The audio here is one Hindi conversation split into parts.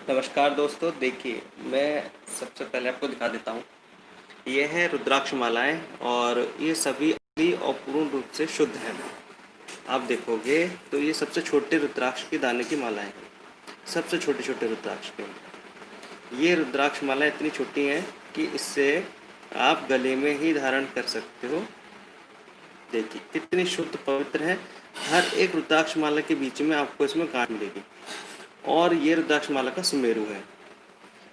नमस्कार दोस्तों, देखिए मैं सबसे पहले आपको दिखा देता हूँ। ये है रुद्राक्ष मालाएँ और ये सभी असली और पूर्ण रूप से शुद्ध हैं। आप देखोगे तो ये सबसे छोटे रुद्राक्ष के दाने की मालाएँ हैं, सबसे छोटे-छोटे रुद्राक्ष के। ये रुद्राक्ष माला इतनी छोटी हैं कि इससे आप गले में ही धारण कर सकते हो। देखिए कितनी शुद्ध पवित्र है। हर एक रुद्राक्ष माला के बीच में आपको इसमें गांठ मिलेगी और ये रुद्राक्ष माला का सुमेरु है।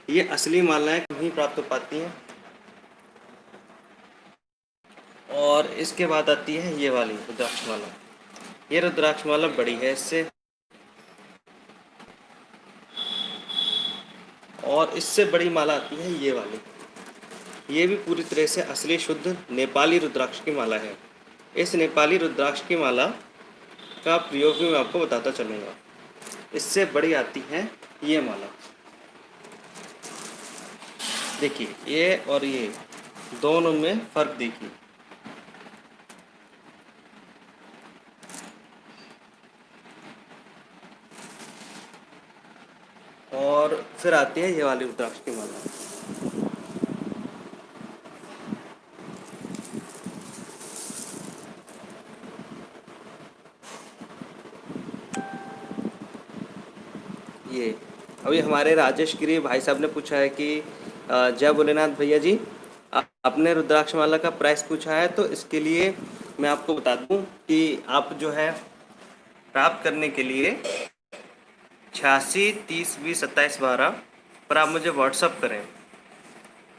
ये असली मालाएं कम ही प्राप्त हो पाती हैं। और इसके बाद आती है ये वाली रुद्राक्ष माला। ये रुद्राक्ष माला बड़ी है इससे, और इससे बड़ी माला आती है ये वाली। ये भी पूरी तरह से असली शुद्ध नेपाली रुद्राक्ष की माला है। इस नेपाली रुद्राक्ष की माला का प्रयोग भी मैं आपको बताता चलूँगा। इससे बड़ी आती है ये माला। देखिए ये और ये दोनों में फ़र्क देखिए। और फिर आती है ये वाली रुद्राक्ष की माला। ये अभी हमारे राजेश गिरी भाई साहब ने पूछा है कि जय भोलेनाथ भैया जी, आपने रुद्राक्ष माला का प्राइस पूछा है, तो इसके लिए मैं आपको बता दूं कि आप जो है प्राप्त करने के लिए 86 30 20 27 12 पर आप मुझे व्हाट्सअप करें।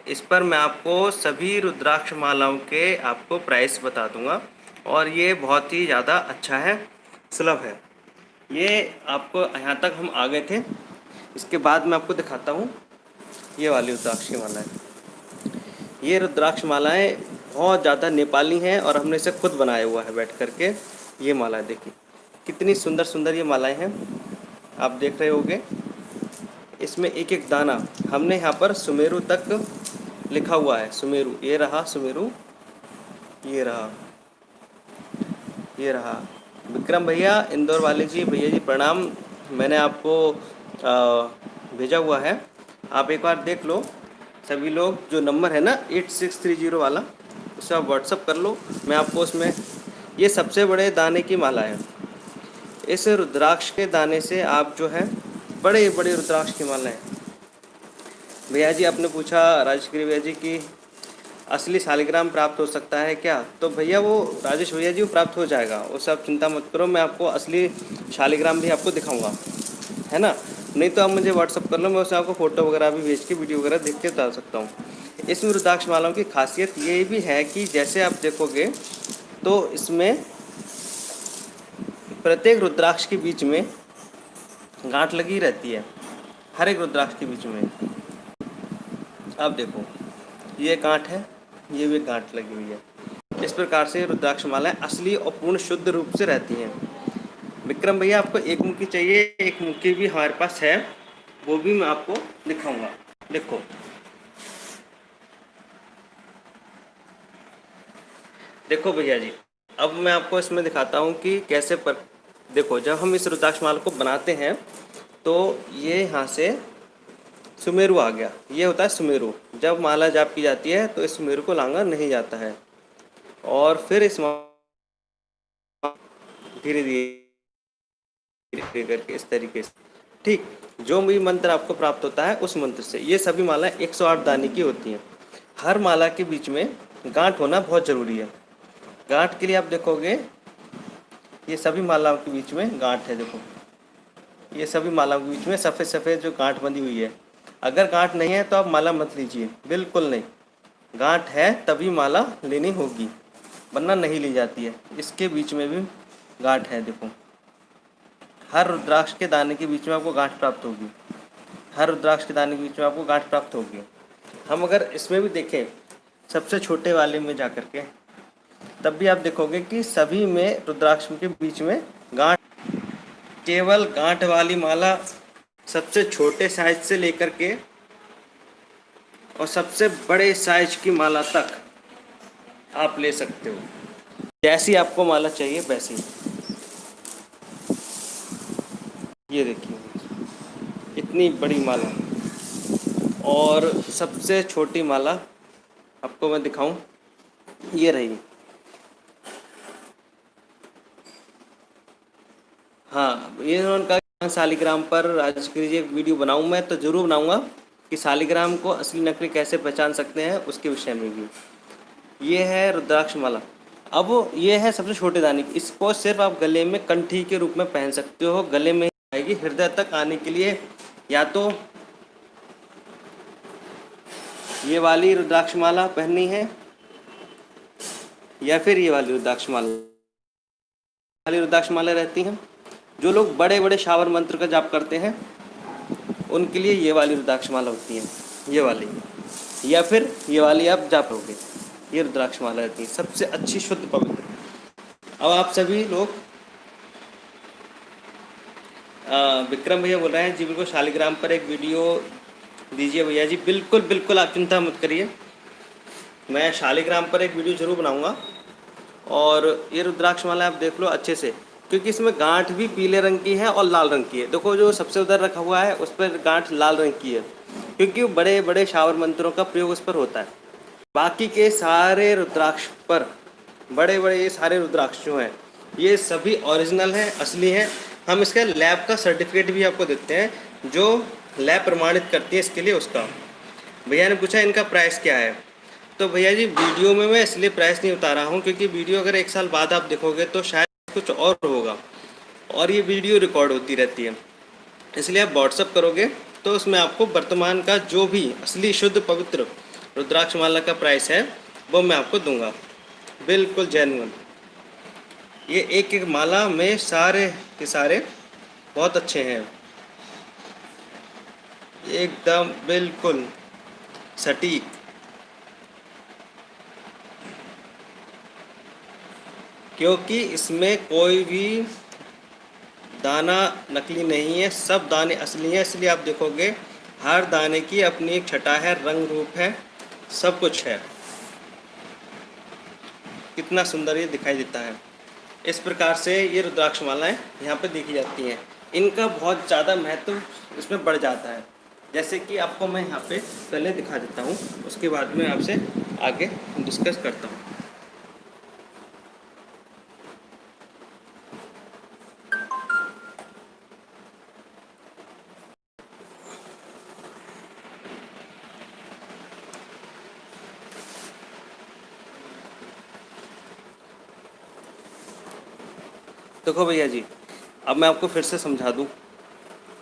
इस पर मैं आपको सभी रुद्राक्ष मालाओं के आपको प्राइस बता दूंगा और ये बहुत ही ज़्यादा अच्छा है, सुलभ है। ये आपको यहाँ तक हम आ गए थे। इसके बाद मैं आपको दिखाता हूँ ये वाली रुद्राक्ष की मालाएँ। ये रुद्राक्ष मालाएँ बहुत ज़्यादा नेपाली हैं और हमने इसे खुद बनाया हुआ है बैठ करके। ये मालाएँ देखिए कितनी सुंदर सुंदर ये मालाएँ हैं, आप देख रहे होंगे। इसमें एक एक दाना हमने यहाँ पर सुमेरु तक लिखा हुआ है। सुमेरु, ये रहा सुमेरु, ये रहा, ये रहा। विक्रम भैया, इंदौर वाले जी, भैया जी प्रणाम। मैंने आपको भेजा हुआ है, आप एक बार देख लो। सभी लोग, जो नंबर है ना 8630 वाला, उसे आप व्हाट्सअप कर लो। मैं आपको उसमें, ये सबसे बड़े दाने की माला है। इस रुद्राक्ष के दाने से आप जो है बड़े बड़े रुद्राक्ष की माला है। भैया जी आपने पूछा राजगिरी भैया जी की असली शालिग्राम प्राप्त हो सकता है क्या? तो भैया वो राजेश भैया जी वो प्राप्त हो जाएगा, उससे आप चिंता मत करो। मैं आपको असली शालिग्राम भी आपको दिखाऊंगा, है ना। नहीं तो आप मुझे व्हाट्सअप कर लो, मैं उसमें आपको फ़ोटो वगैरह भी भेज के, वीडियो वगैरह देख के बता सकता हूँ। इसमें रुद्राक्ष मालाओं की खासियत ये भी है कि जैसे आप देखोगे तो इसमें प्रत्येक रुद्राक्ष के बीच में गांठ लगी रहती है। हर एक रुद्राक्ष के बीच में आप देखो, ये गांठ है, ये भी गांठ लगी हुई है। इस प्रकार से रुद्राक्ष मालाएं असली और पूर्ण शुद्ध रूप से रहती हैं। विक्रम भैया आपको एक मुखी चाहिए, एक मुखी भी हमारे पास है, वो भी मैं आपको दिखाऊंगा। देखो देखो भैया जी, अब मैं आपको इसमें दिखाता हूँ कि कैसे पर। देखो जब हम इस रुद्राक्ष माला को बनाते हैं तो ये यहाँ से सुमेरु आ गया, ये होता है सुमेरु। जब माला जाप की जाती है तो इस सुमेरु को लांगा नहीं जाता है और फिर इस धीरे धीरे करके इस तरीके से, ठीक, जो भी मंत्र आपको प्राप्त होता है उस मंत्र से। ये सभी मालाएं 108 दाने की होती हैं। हर माला के बीच में गांठ होना बहुत ज़रूरी है। गांठ के लिए आप देखोगे ये सभी मालाओं के बीच में गांठ है। देखो ये सभी मालाओं के बीच में सफ़ेद सफ़ेद जो गांठ बंधी हुई है। अगर गांठ नहीं है तो आप माला मत लीजिए, बिल्कुल नहीं। गांठ है तभी माला लेनी होगी, वरना नहीं ली जाती है। इसके बीच में भी गांठ है, देखो। हर रुद्राक्ष के दाने के बीच में आपको गांठ प्राप्त होगी। हर रुद्राक्ष के दाने के बीच में आपको गांठ प्राप्त होगी। हम अगर इसमें भी देखें सबसे छोटे वाले में जा कर के, तब भी आप देखोगे कि सभी में रुद्राक्ष के बीच में गांठ। केवल गांठ वाली माला सबसे छोटे साइज से लेकर के और सबसे बड़े साइज की माला तक आप ले सकते हो। जैसी आपको माला चाहिए वैसी। ये देखिए इतनी बड़ी माला। और सबसे छोटी माला आपको मैं दिखाऊं, ये रही। हाँ, ये उन्होंने कहा कि शालिग्राम पर राजेश गिरी जी एक वीडियो बनाऊं, मैं तो ज़रूर बनाऊंगा कि शालिग्राम को असली नकली कैसे पहचान सकते हैं उसके विषय में भी। ये है रुद्राक्ष माला। अब ये है सबसे छोटे दाने की, इसको सिर्फ आप गले में कंठी के रूप में पहन सकते हो, गले में ही आएगी। हृदय तक आने के लिए या तो ये वाली रुद्राक्ष माला पहननी है या फिर ये वाली रुद्राक्ष माला। वाली रुद्राक्ष माला रहती हैं, जो लोग बड़े बड़े शावर मंत्र का जाप करते हैं उनके लिए ये वाली रुद्राक्ष माला होती है, ये वाली, या फिर ये वाली आप जाप करोगे, ये रुद्राक्ष माला रहती है सबसे अच्छी शुद्ध पवित्र। अब आप सभी लोग विक्रम भैया बोल रहे हैं जी, बिल्कुल शालिग्राम पर एक वीडियो दीजिए भैया जी। बिल्कुल बिल्कुल, आप चिंता मत करिए, मैं शालिग्राम पर एक वीडियो जरूर बनाऊंगा। और ये रुद्राक्ष माला आप देख लो अच्छे से, क्योंकि इसमें गांठ भी पीले रंग की है और लाल रंग की है। देखो जो सबसे उधर रखा हुआ है उस पर गांठ लाल रंग की है, क्योंकि वो बड़े बड़े शावर मंत्रों का प्रयोग उस पर होता है। बाकी के सारे रुद्राक्ष पर, बड़े बड़े ये सारे रुद्राक्ष जो हैं ये सभी ओरिजिनल हैं, असली हैं। हम इसका लैब का सर्टिफिकेट भी आपको देते हैं, जो लैब प्रमाणित करती है इसके लिए उसका। भैया ने पूछा इनका प्राइस क्या है, तो भैया जी वीडियो में मैं इसलिए प्राइस नहीं बता रहा हूँ क्योंकि वीडियो अगर 1 साल बाद आप देखोगे तो शायद कुछ और होगा, और ये वीडियो रिकॉर्ड होती रहती है। इसलिए आप व्हाट्सअप करोगे तो उसमें आपको वर्तमान का जो भी असली शुद्ध पवित्र रुद्राक्ष माला का प्राइस है वो मैं आपको दूंगा, बिल्कुल जेन्युइन। ये एक एक माला में सारे के सारे बहुत अच्छे हैं, एकदम बिल्कुल सटीक। क्योंकि इसमें कोई भी दाना नकली नहीं है, सब दाने असली हैं। इसलिए आप देखोगे हर दाने की अपनी एक छटा है, रंग रूप है, सब कुछ है। कितना सुंदर ये दिखाई देता है। इस प्रकार से ये रुद्राक्ष मालाएँ यहाँ पे देखी जाती हैं। इनका बहुत ज़्यादा महत्व इसमें बढ़ जाता है, जैसे कि आपको मैं यहाँ पे पहले दिखा देता हूँ, उसके बाद में आपसे आगे डिस्कस करता हूँ। देखो भैया जी, अब मैं आपको फिर से समझा दूँ,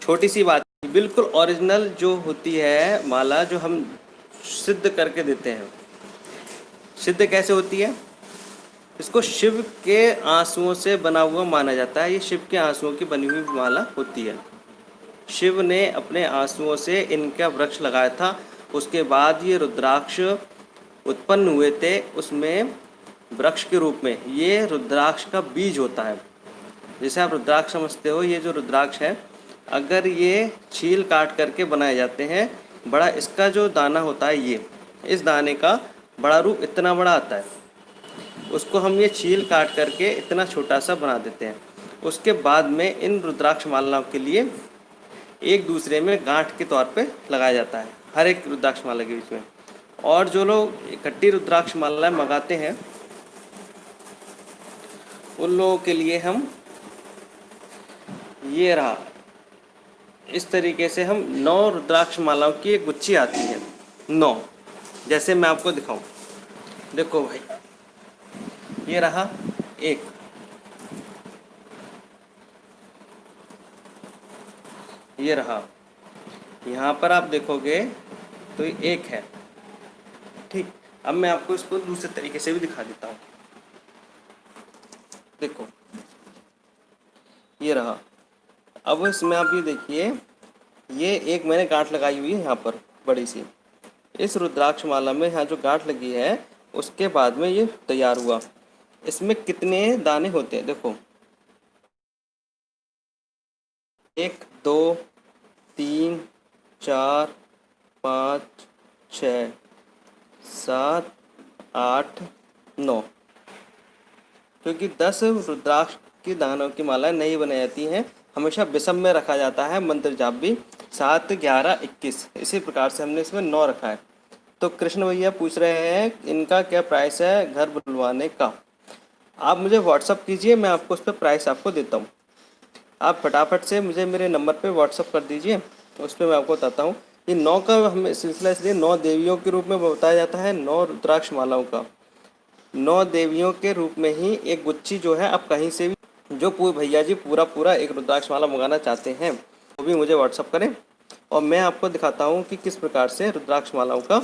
छोटी सी बात, बिल्कुल ओरिजिनल जो होती है माला, जो हम सिद्ध करके देते हैं। सिद्ध कैसे होती है? इसको शिव के आंसुओं से बना हुआ माना जाता है। ये शिव के आंसुओं की बनी हुई माला होती है। शिव ने अपने आंसुओं से इनका वृक्ष लगाया था, उसके बाद ये रुद्राक्ष उत्पन्न हुए थे। उसमें वृक्ष के रूप में ये रुद्राक्ष का बीज होता है। जैसे आप रुद्राक्ष समझते हो, ये जो रुद्राक्ष है अगर ये छील काट करके बनाए जाते हैं, बड़ा इसका जो दाना होता है, ये इस दाने का बड़ा रूप इतना बड़ा आता है, उसको हम ये छील काट करके इतना छोटा सा बना देते हैं। उसके बाद में इन रुद्राक्ष मालाओं के लिए एक दूसरे में गांठ के तौर पे लगाया जाता है, हर एक रुद्राक्ष माला के बीच में। और जो लोग इकट्ठी रुद्राक्ष मालाएं मंगाते हैं उन लोगों के लिए हम ये रहा, इस तरीके से हम 9 रुद्राक्ष मालाओं की एक गुच्छी आती है, 9। जैसे मैं आपको दिखाऊं, देखो भाई, ये रहा एक, ये रहा, यहाँ पर आप देखोगे तो ये एक है। ठीक, अब मैं आपको इसको दूसरे तरीके से भी दिखा देता हूँ। देखो ये रहा। अब इसमें आप ये देखिए, ये एक मैंने गांठ लगाई हुई है यहाँ पर बड़ी सी। इस रुद्राक्ष माला में यहाँ जो गांठ लगी है उसके बाद में ये तैयार हुआ। इसमें कितने दाने होते हैं देखो, 1 2 3 4 5 6 7 8 9, क्योंकि 10 रुद्राक्ष की दानों की मालाएं नहीं बनाई जाती हैं, हमेशा विषम में रखा जाता है। मंत्र जाप भी 7, 11, 21 इसी प्रकार से हमने इसमें 9 रखा है। तो कृष्ण भैया पूछ रहे हैं इनका क्या प्राइस है घर बुलवाने का। आप मुझे व्हाट्सअप कीजिए, मैं आपको उस पर प्राइस आपको देता हूँ। आप फटाफट से मुझे मेरे नंबर पे व्हाट्सअप कर दीजिए, उस पर मैं आपको बताता हूँ। ये 9 का हमें सिलसिला इसलिए 9 देवियों के रूप में बताया जाता है, 9 रुद्राक्ष मालाओं का। 9 देवियों के रूप में ही एक गुच्छी जो है आप कहीं से भी, जो पूरे भैया जी पूरा पूरा एक रुद्राक्ष माला मंगाना चाहते हैं वो भी मुझे व्हाट्सअप करें, और मैं आपको दिखाता हूँ कि किस प्रकार से रुद्राक्ष मालाओं का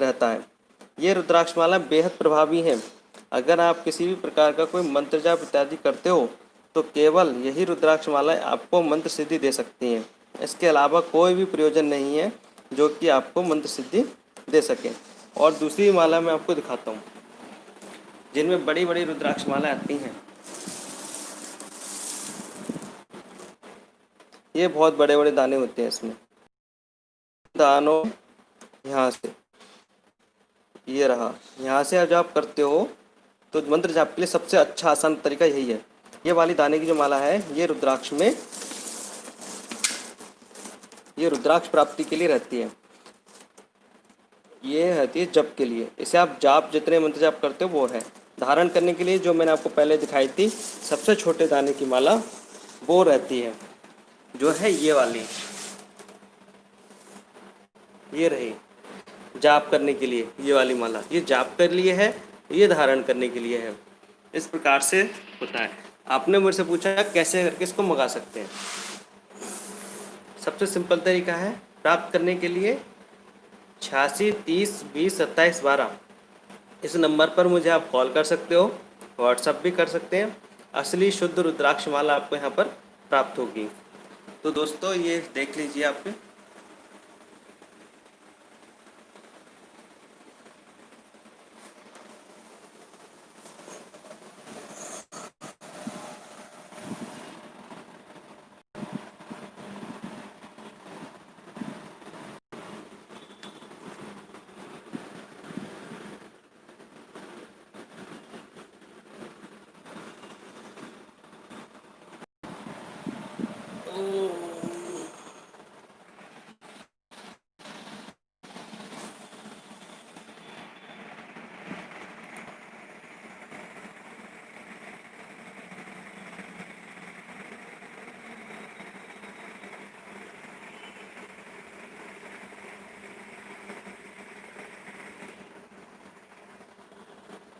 रहता है। ये रुद्राक्ष माला बेहद प्रभावी है। अगर आप किसी भी प्रकार का कोई मंत्र जाप इत्यादि करते हो तो केवल यही रुद्राक्ष माला आपको मंत्र सिद्धि दे सकती हैं। इसके अलावा कोई भी प्रयोजन नहीं है जो कि आपको मंत्र सिद्धि दे सके। और दूसरी माला मैं आपको दिखाता हूँ जिनमें बड़ी बड़ी रुद्राक्ष माला आती हैं। ये बहुत बड़े बड़े दाने होते हैं इसमें। दानों यहाँ से, ये रहा, यहाँ से जब आप करते हो तो मंत्र जाप के लिए सबसे अच्छा आसान तरीका यही है। ये वाली दाने की जो माला है ये रुद्राक्ष में, ये रुद्राक्ष प्राप्ति के लिए रहती है। ये रहती है जप के लिए। इसे आप जाप जितने मंत्र जाप करते हो वो है। धारण करने के लिए जो मैंने आपको पहले दिखाई थी सबसे छोटे दाने की माला वो रहती है, जो है ये वाली, ये रही जाप करने के लिए। ये वाली माला ये जाप के लिए है, ये धारण करने के लिए है। इस प्रकार से होता है। आपने मुझसे पूछा कैसे करके इसको मंगा सकते हैं। सबसे सिंपल तरीका है प्राप्त करने के लिए 86 30 20 27 12 इस नंबर पर मुझे आप कॉल कर सकते हो, व्हाट्सअप भी कर सकते हैं। असली शुद्ध रुद्राक्ष माला आपको यहाँ पर प्राप्त होगी। तो दोस्तों ये देख लीजिए आप।